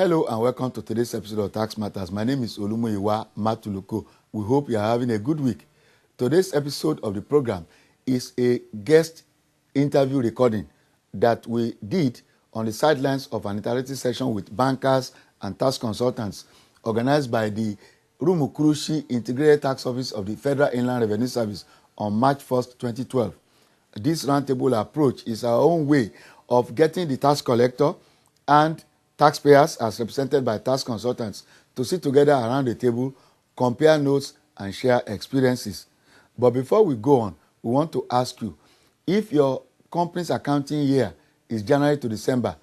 Hello and welcome to today's episode of Tax Matters. My name is Olumuyiwa Matuluko. We hope you are having a good week. Today's episode of the program is a guest interview recording that we did on the sidelines of an interactive session with bankers and tax consultants organized by the Rumukurushi Integrated Tax Office of the Federal Inland Revenue Service on March 1st, 2012. This roundtable approach is our own way of getting the tax collector and taxpayers, as represented by tax consultants, to sit together around the table, compare notes, and share experiences. But before we go on, we want to ask you, if your company's accounting year is January to December,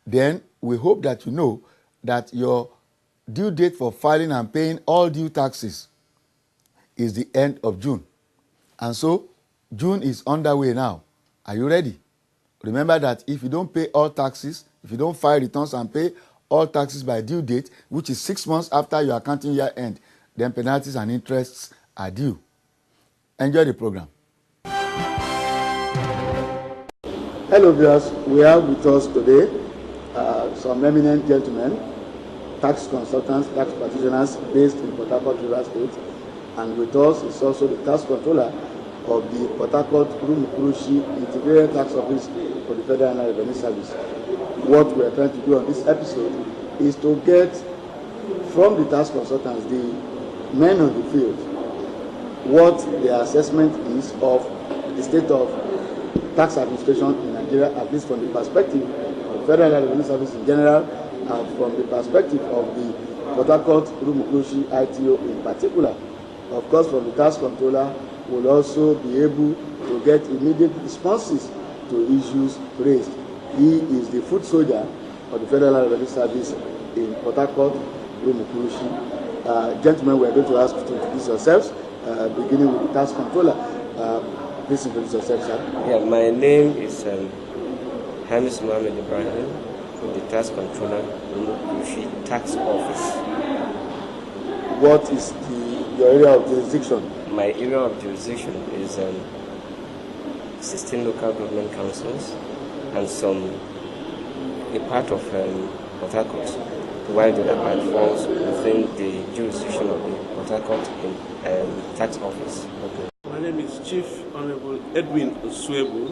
then we hope that you know that your due date for filing and paying all due taxes is the end of June. And so, June is underway now. Are you ready? Remember that if you don't pay all taxes, if you don't file returns and pay all taxes by due date, which is 6 months after your accounting year end, then penalties and interests are due. Enjoy the program. Hello viewers, we have with us today some eminent gentlemen, tax consultants, tax practitioners based in Port Harcourt, River State, and with us is also the tax controller of the Port Harcourt Rumukurushi Integrated Tax Office for the Federal Inland Revenue Service. What we are trying to do on this episode is to get from the tax consultants, the men on the field, what their assessment is of the state of tax administration in Nigeria, at least from the perspective of the Federal Inland Revenue Service in general, and from the perspective of the Port Harcourt Rumukurushi ITO in particular. Of course, from the tax controller, will also be able to get immediate responses to issues raised. He is the foot soldier of the Federal Revenue Service in Port Harcourt, Rumukurushi. Gentlemen, we are going to ask you to introduce yourselves, beginning with the tax controller. Please introduce yourself, sir. Yeah, my name is Hamis Mohammed Ibrahim, from the tax controller, Rumukurushi Tax Office. What is your area of jurisdiction? My area of jurisdiction is 16 local government councils and a part of Port Harcourt, while the other part falls within the jurisdiction of the Port Harcourt Tax Office. Okay. My name is Chief Honorable Edwin Oswebu.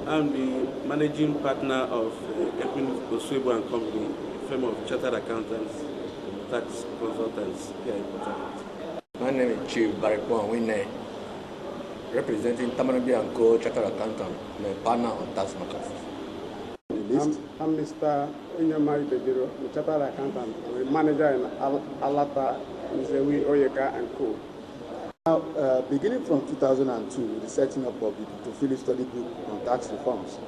I'm the managing partner of Edwin Oswebu and Company, a firm of chartered accountants and tax consultants here in Port Harcourt. My name is Chief Barikwan Winne, representing Tamarabi & Co. Chartered Accountant, my partner on tax matters. I'm Mr. Inyamari Bediro, the Chartered Accountant, the manager in Alata, Nzewi Oyeka & Co. Now, beginning from 2002, with the setting up of the Tofili Study Group on tax reforms,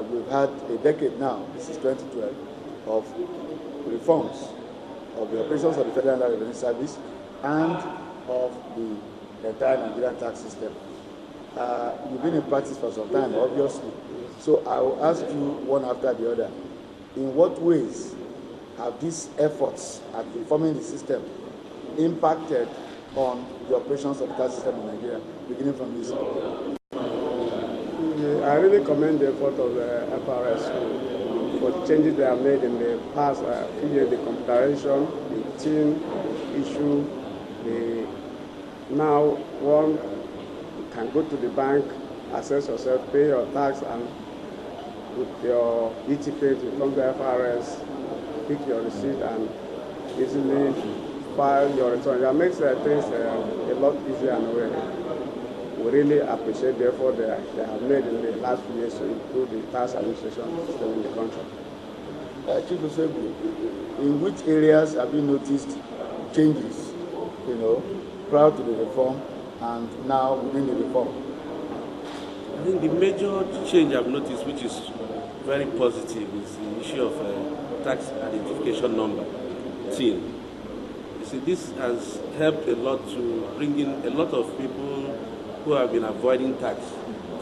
we've had a decade now, this is 2012, of reforms of the operations of the Federal Revenue Service and of the entire Nigerian tax system. You've been in practice for some time, obviously. So I will ask you one after the other. In what ways have these efforts at reforming the system impacted on the operations of the tax system in Nigeria, beginning from this? I really commend the effort of the FRS for changes they have made in the past few years, the computerization, the team issue. Now one can go to the bank, assess yourself, pay your tax, and with your ETP, you come to FRS, pick your receipt, and easily file your return. That makes things a lot easier and we really appreciate the effort they have made in the last few years to improve the tax administration system in the country. Chief Osebu, in which areas have you noticed changes, prior to the reform and now within the reform? I think the major change I've noticed, which is very positive, is the issue of tax identification number, TIN. You see, this has helped a lot to bring in a lot of people who have been avoiding tax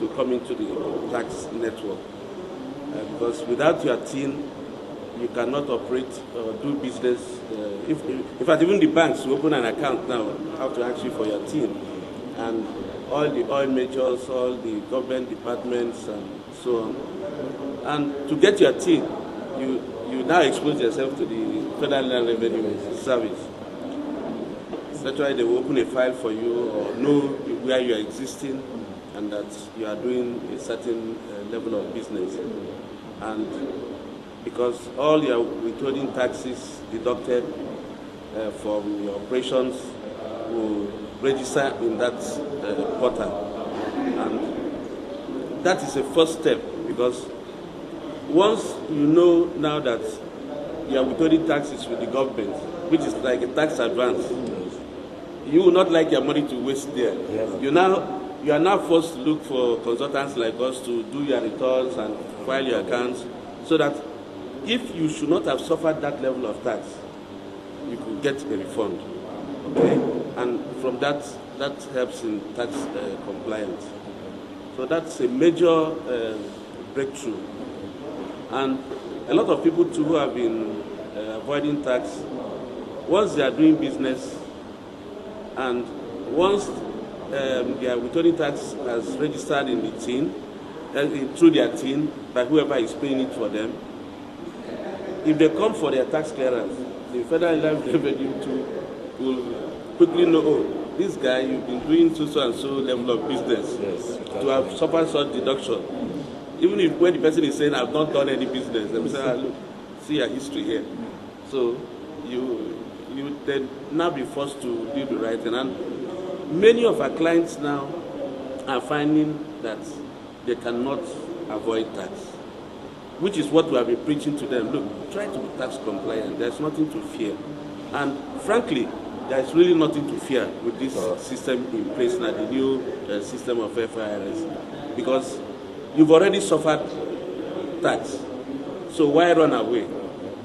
to come into the tax network. Because without your TIN, you cannot operate or do business. In fact, even the banks who open an account now have to ask you for your TIN. And all the oil majors, all the government departments, and so on. And to get your TIN, you now expose yourself to the Federal Land Revenue Service. That's why they will open a file for you or know where you are existing and that you are doing a certain level of business. And because all your withholding taxes deducted from your operations will register in that portal. And that is a first step, because once you know now that you are withholding taxes with the government, which is like a tax advance, you will not like your money to waste there. Yes. You are now forced to look for consultants like us to do your returns and file your accounts, so that if you should not have suffered that level of tax, you could get a refund. Okay, and from that helps in tax compliance. So that's a major breakthrough. And a lot of people too who have been avoiding tax, once they are doing business and once their withholding tax has registered in the TIN, through their TIN, by whoever is paying it for them, if they come for their tax clearance, the Federal Land Revenue will quickly know, oh, this guy, you've been doing so and so level of business, yes, to have suffered such deduction. Even if when the person is saying, I've not done any business, they will say, look, see your history here. So you then now be forced to do the right thing. And many of our clients now are finding that they cannot avoid tax, which is what we have been preaching to them. Look, try to be tax compliant. There's nothing to fear. And frankly, there's really nothing to fear with this system in place now, the new system of FIRS, because you've already suffered tax. So why run away?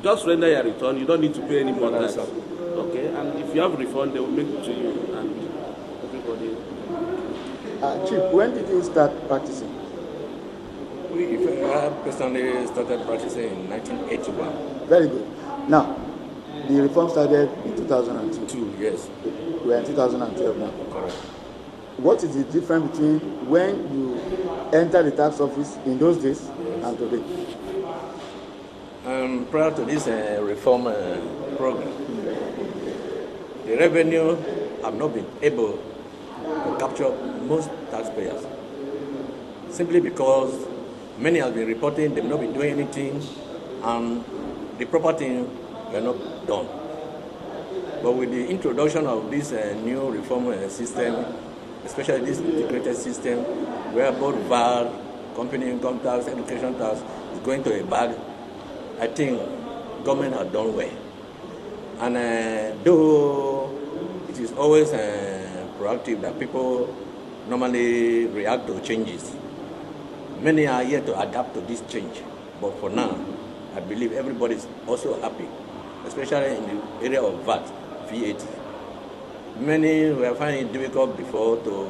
Just render your return. You don't need to pay any more tax. Okay? And if you have refund, they will make it to you. And everybody. Chief, when did you start practicing? I personally started practicing in 1981. Very good. Now, the reform started in 2002. Yes. We're in 2012 now. Correct. What is the difference between when you enter the tax office in those days and today? Prior to this reform program, the revenue have not been able to capture most taxpayers, simply because many have been reporting they've not been doing anything and the proper thing were not done. But with the introduction of this new reform system, especially this integrated system where both VAT, company income tax, education tax is going to a bag, I think government has done well. And though it is always proactive that people normally react to changes, many are yet to adapt to this change. But for now, I believe everybody is also happy, especially in the area of VAT. Many were finding it difficult before to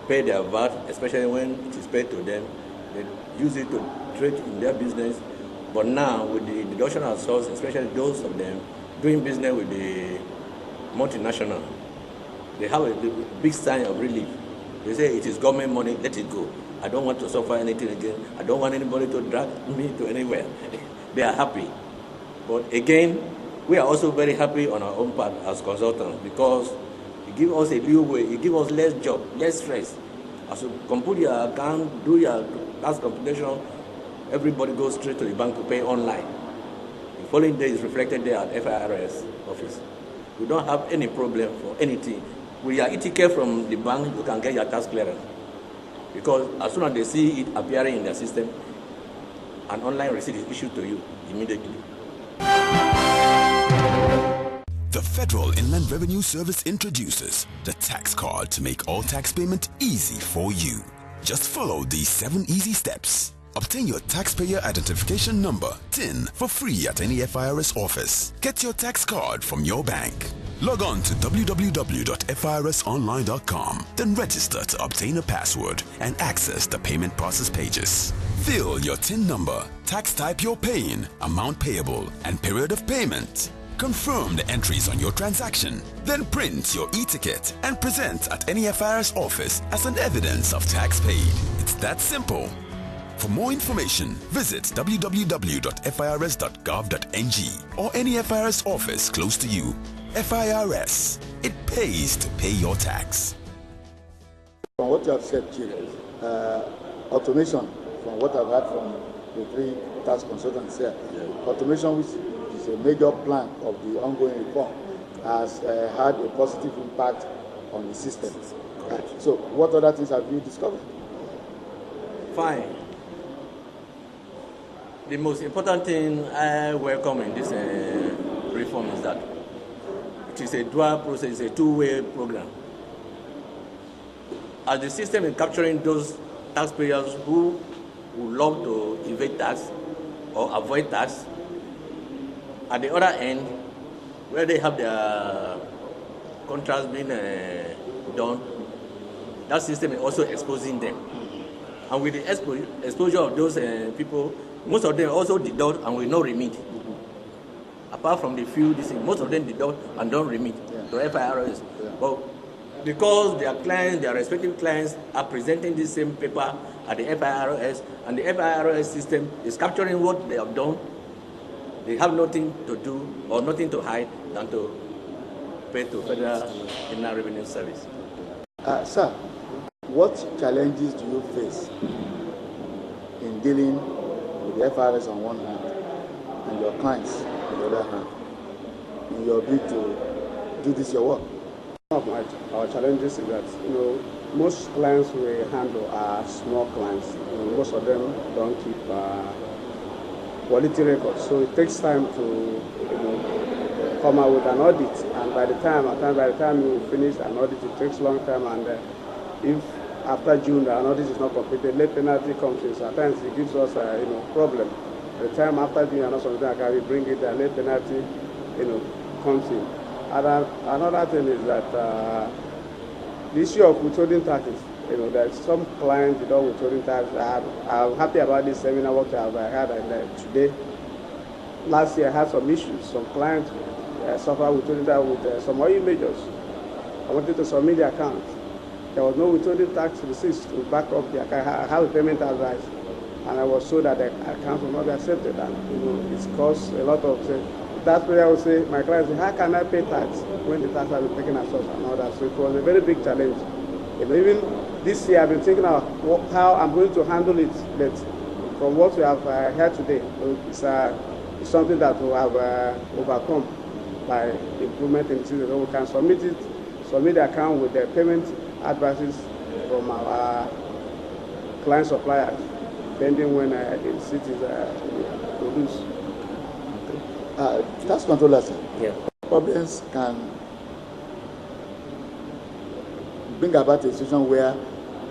pay their VAT, especially when it is paid to them. They use it to trade in their business. But now, with the deduction of source, especially those of them doing business with the multinational, they have a big sign of relief. They say, it is government money, let it go. I don't want to suffer anything again. I don't want anybody to drag me to anywhere. They are happy. But again, we are also very happy on our own part as consultants, because it gives us a leeway, it gives us less job, less stress. As you compute your account, do your tax computation, everybody goes straight to the bank to pay online. The following day is reflected there at FIRS office. We don't have any problem for anything. With your ETK from the bank, you can get your tax clearance. Because as soon as they see it appearing in their system, an online receipt is issued to you immediately. The Federal Inland Revenue Service introduces the tax card to make all tax payment easy for you. Just follow these 7 easy steps. Obtain your taxpayer identification number, TIN, for free at any FIRS office. Get your tax card from your bank. Log on to www.firsonline.com, then register to obtain a password and access the payment process pages. Fill your TIN number, tax type you're paying, amount payable, and period of payment. Confirm the entries on your transaction. Then print your e-ticket and present at any FIRS office as an evidence of tax paid. It's that simple. For more information, visit www.firs.gov.ng or any FIRS office close to you. FIRS, it pays to pay your tax. From what you have said, Chief, automation, from what I've heard from the three tax consultants here, automation, which is a major plank of the ongoing reform, has had a positive impact on the system. So what other things have you discovered? Fine. The most important thing I welcome in this reform is that it is a dual process, it's a two-way program. As the system is capturing those taxpayers who would love to evade tax or avoid tax, at the other end, where they have their contracts being done, that system is also exposing them. And with the exposure of those people, most of them also deduct and will not remit. Apart from the few, most of them deduct and don't remit to FIRS. But because their clients, their respective clients, are presenting the same paper at the FIRS, and the FIRS system is capturing what they have done, they have nothing to do or nothing to hide than to pay to Federal Inland Revenue Service. Sir, what challenges do you face in dealing with the FIRS on one hand and your clients on the other hand in your bid to do this your work? One of our challenges is that most clients we handle are small clients. Most of them don't keep quality records, so it takes time to come out with an audit. And by the time you finish an audit, it takes a long time. And if after June the audit is not completed, late penalty comes in. Sometimes it gives us a problem. By the time after June and something like that, we bring it, the late penalty comes in. And another thing is that the issue of withholding taxes. There's some clients don't withholding taxes. I'm happy about this seminar what I've had today. Last year I had some issues. Some clients suffered withholding tax with some oil majors. I wanted to submit the account. There was no withholding tax receipts to back up the account. I have a payment advice, and I was told that the account will not be accepted. And it's caused a lot of. That's where I would say, my clients say, how can I pay tax when the tax has been taken as such and all that? So it was a very big challenge. Even this year, I've been thinking of how I'm going to handle it. But from what we have heard today, it's something that we have overcome by implementing the system. So we can submit the account with the payment advices from our client suppliers, pending when the receipt is produced. Tax controllers, Yeah. problems can bring about a situation where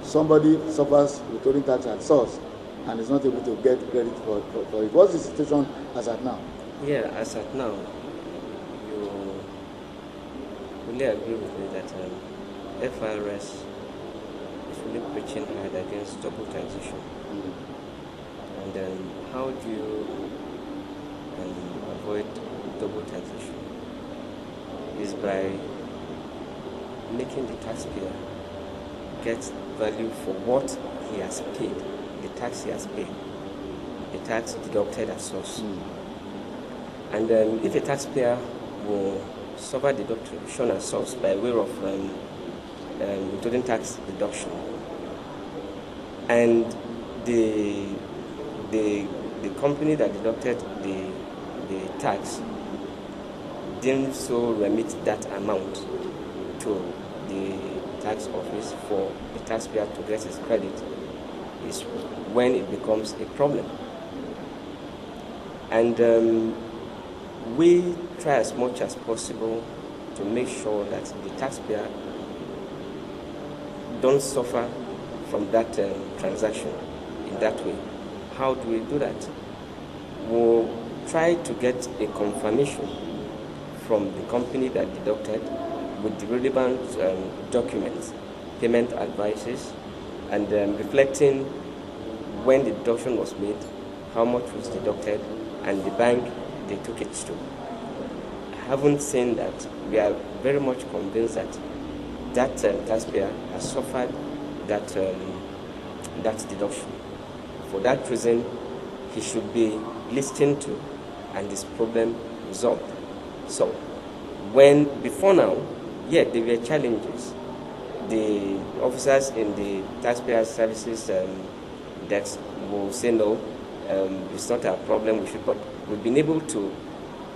somebody suffers withholding tax at source and is not able to get credit for it. What's the situation as at now? Yeah, as at now, you fully agree with me that FIRS is really preaching hard against double taxation. And then how do you avoid double taxation? Is by making the taxpayer get value for what he has paid, the tax he has paid, the tax deducted at source. And then if a taxpayer will suffer deduction at source by way of withholding tax deduction, and the company that deducted the tax didn't so remit that amount to the tax office for the taxpayer to get his credit, is when it becomes a problem. And we try as much as possible to make sure that the taxpayer don't suffer from that transaction in that way. How do we do that? We'll try to get a confirmation from the company that deducted with the relevant documents, payment advices, and reflecting when the deduction was made, how much was deducted, and the bank they took it to. Having seen that, we are very much convinced that taxpayer has suffered that deduction For that reason, he should be listened to and his problem resolved. So, before now, yeah, there were challenges. The officers in the taxpayer services desk will say no, it's not our problem, but we've been able to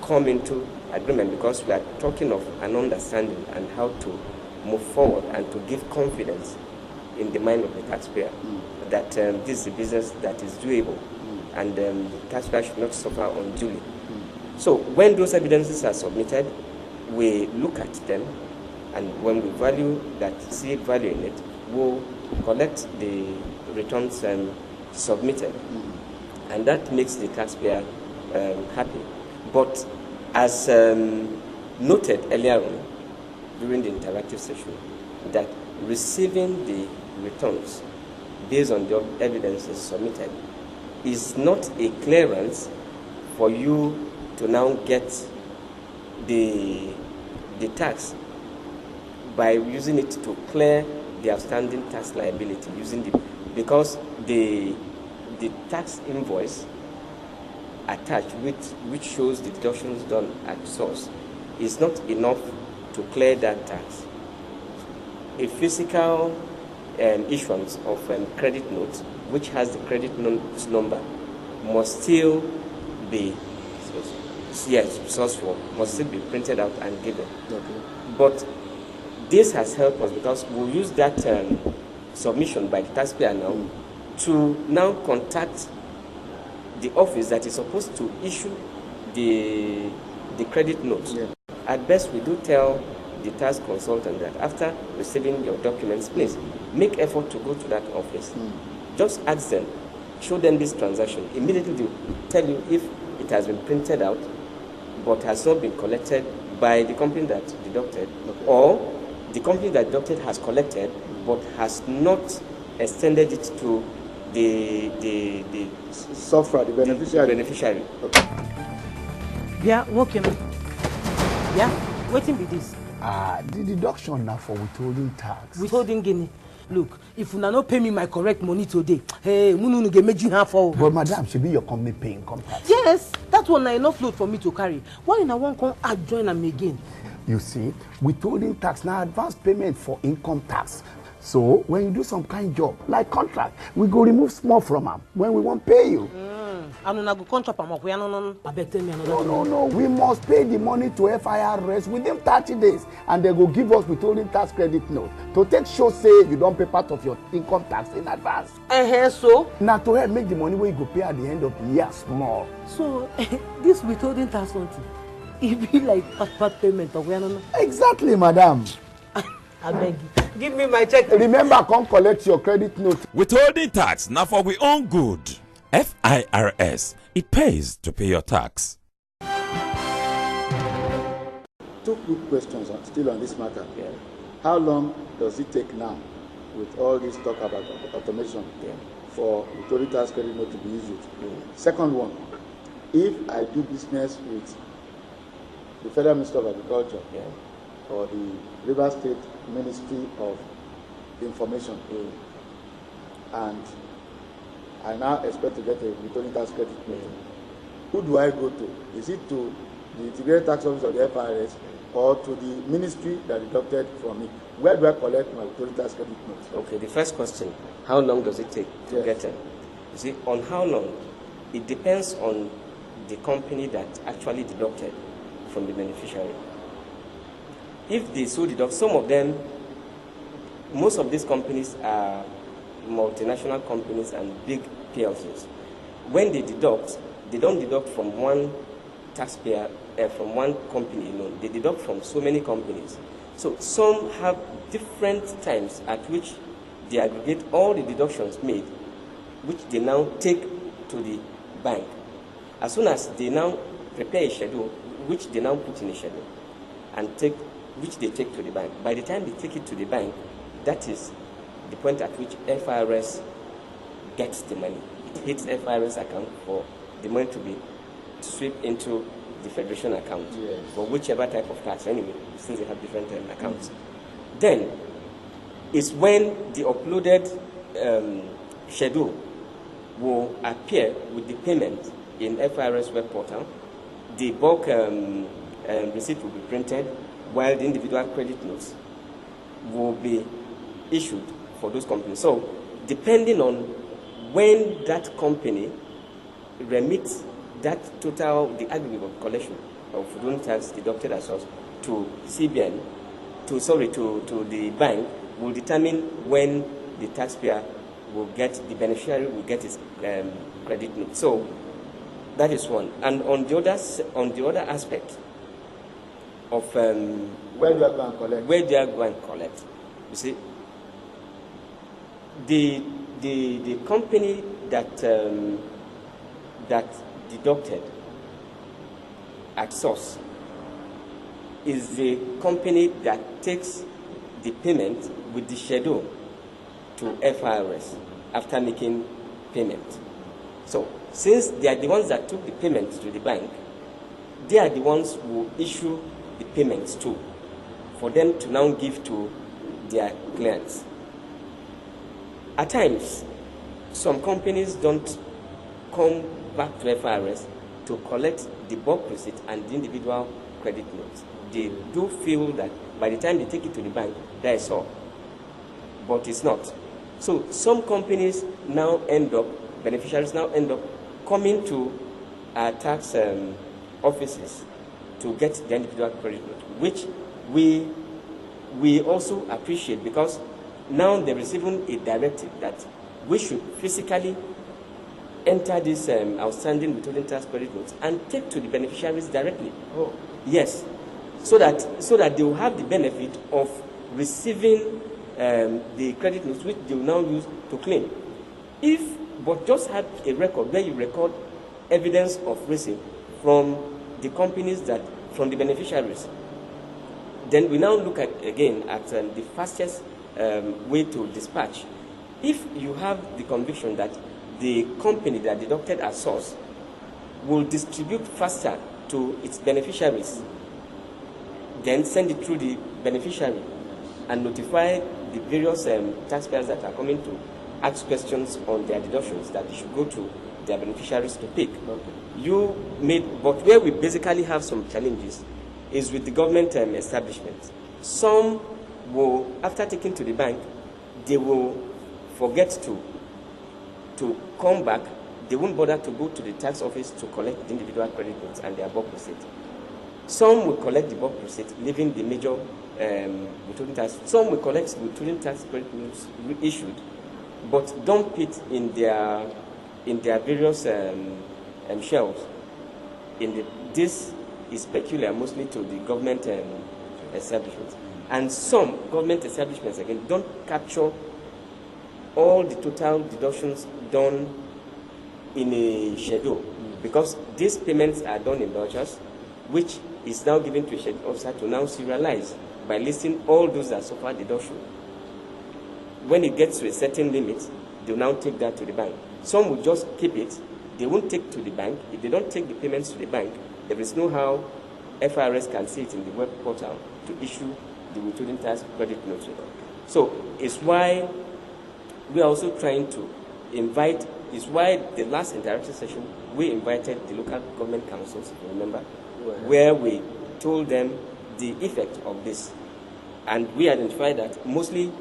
come into agreement because we are talking of an understanding and how to move forward and to give confidence in the mind of the taxpayer that this is a business that is doable and the taxpayer should not suffer unduly. So when those evidences are submitted, we look at them, and when we see value in it, we'll collect the returns submitted, and that makes the taxpayer happy. But as noted earlier on during the interactive session, that receiving the returns based on the evidences submitted is not a clearance for you to now get the tax by using it to clear the outstanding tax liability because the tax invoice attached which shows the deductions done at source is not enough to clear that tax. A physical issuance of credit notes which has the credit notes number must still be sourceful, must still be printed out and given. Okay. But this has helped us because we'll use that submission by the taxpayer now to now contact the office that is supposed to issue the credit notes. Yeah. At best, we do tell the tax consultant that after receiving your documents, please make effort to go to that office. Just ask them, show them this transaction. Immediately they'll tell you if it has been printed out but has not been collected by the company that deducted, or the company that deducted has collected but has not extended it to the sufferer, the beneficiary. Okay. Yeah, working. Yeah, waiting be this. The deduction now for withholding tax. Withholding guinea. Look, if you not pay me my correct money today, hey, Munu get me half for. But madam, should be your company paying income tax. Yes, that one I enough load for me to carry. Why in I won't come add join them again? You see, withholding tax now advance payment for income tax. So when you do some kind job like contract, we go remove small from them when we won't pay you. And when I go contract am up, I beg tell me another. No. We must pay the money to FIRS within 30 days, and they go give us withholding tax credit note to take show say you don't pay part of your income tax in advance. So now to help make the money where you go pay at the end of the year small. So this withholding tax something, it be like part payment of no. Exactly, madam. I beg you, give me my check. Remember, come collect your credit note. Withholding tax now for we own good. FIRS, it pays to pay your tax. 2 quick questions still on this matter. Yeah. How long does it take now, with all this talk about automation, for withholding tax credit note to be issued? Second one, if I do business with the Federal Ministry of Agriculture or the River State Ministry of Information, and I now expect to get a withholding tax credit note, who do I go to? Is it to the Integrated Tax Office of the FIRS or to the ministry that deducted from me? Where do I collect my withholding tax credit note? Okay, the first question, how long does it take to get them? You see, on how long, it depends on the company that actually deducted from the beneficiary. If they so deduct, some of them, most of these companies are multinational companies and big PLCs. When they deduct, they don't deduct from one taxpayer, from one company alone. They deduct from so many companies. So some have different times at which they aggregate all the deductions made, which they now take to the bank. As soon as they now prepare a schedule, which they now put in a schedule, and which they take to the bank. By the time they take it to the bank, that is the point at which FIRS gets the money. It hits FIRS account for the money to be swept into the federation account for whichever type of tax anyway, since they have different accounts. Then it's when the uploaded schedule will appear with the payment in FIRS web portal. The bulk receipt will be printed, while the individual credit notes will be issued for those companies. So, depending on when that company remits that total, the aggregate of collection of loan tax deducted as such to CBN, to the bank, will determine when the taxpayer will get, the beneficiary will get his credit note. So that is one. And on the other aspect of where do you go and collect? You see, the company that deducted at source is the company that takes the payment with the schedule to FIRS after making payment. So, since they are the ones that took the payment to the bank, they are the ones who issue the payments to, for them to now give to their clients. At times, some companies don't come back to FIRS to collect the bulk receipt and the individual credit notes. They do feel that by the time they take it to the bank, that is all. But it's not. So some companies now beneficiaries now end up coming to our tax offices to get the individual credit note, which we also appreciate, because now there is even a directive that we should physically enter this outstanding withholding tax credit notes and take to the beneficiaries directly. Oh. Yes, so that they will have the benefit of receiving the credit notes, which they will now use to claim. But just have a record where you record evidence of receipt from the companies from the beneficiaries. Then we now look at the fastest way to dispatch. If you have the conviction that the company that deducted at source will distribute faster to its beneficiaries, then send it through the beneficiary and notify the various taxpayers that are coming to ask questions on their deductions that they should go to their beneficiaries to pick. Okay. But where we basically have some challenges is with the government establishments. Some will, after taking to the bank, they will forget to come back. They won't bother to go to the tax office to collect the individual credit notes and their bulk receipt. Some will collect the bulk receipt, leaving the major withholding tax. Some will collect the withholding tax credit notes issued, but dump it in their various shelves. This is peculiar mostly to the government establishments. And some government establishments, again, don't capture all the total deductions done in a schedule, because these payments are done in vouchers, which is now given to a schedule officer to now serialize by listing all those that suffer deduction. When it gets to a certain limit, they will now take that to the bank. Some will just keep it. They won't take to the bank. If they don't take the payments to the bank, there is no how FIRS can see it in the web portal to issue the withholding tax credit notes. So it's why we are also trying to invite, it's why the last interaction session we invited the local government councils, if you remember, where we told them the effect of this. And we identified that mostly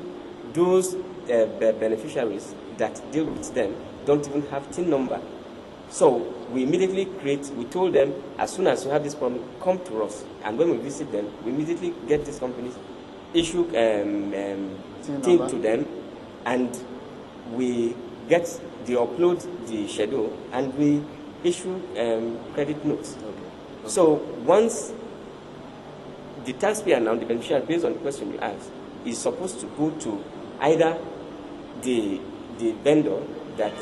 those beneficiaries that deal with them don't even have TIN number. So we immediately we told them, as soon as you have this problem, come to us. And when we visit them, we immediately get these companies, issue TIN to them, and they upload the schedule, and we issue credit notes. Okay. So once the taxpayer now, the beneficiary, based on the question you asked, is supposed to go to either the vendor that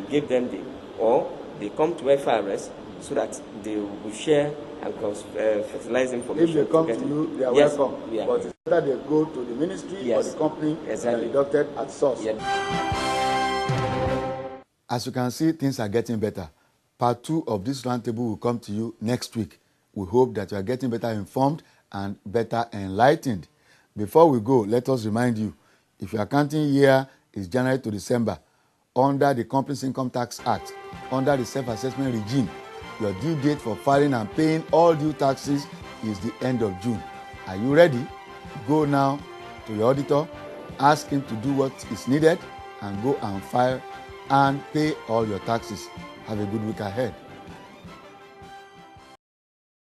gave them or they come to FIRS so that they will share and fertilize information. If they come to you, they are welcome. Yeah. But it's better they go to the ministry or the company that deducted at source. Yeah. As you can see, things are getting better. Part 2 of this roundtable will come to you next week. We hope that you are getting better informed and better enlightened. Before we go, let us remind you, if your accounting year is January to December, under the Companies Income Tax Act, under the self-assessment regime. Your due date for filing and paying all due taxes is the end of June. Are you ready? Go now to your auditor, ask him to do what is needed, and go and file and pay all your taxes. Have a good week ahead.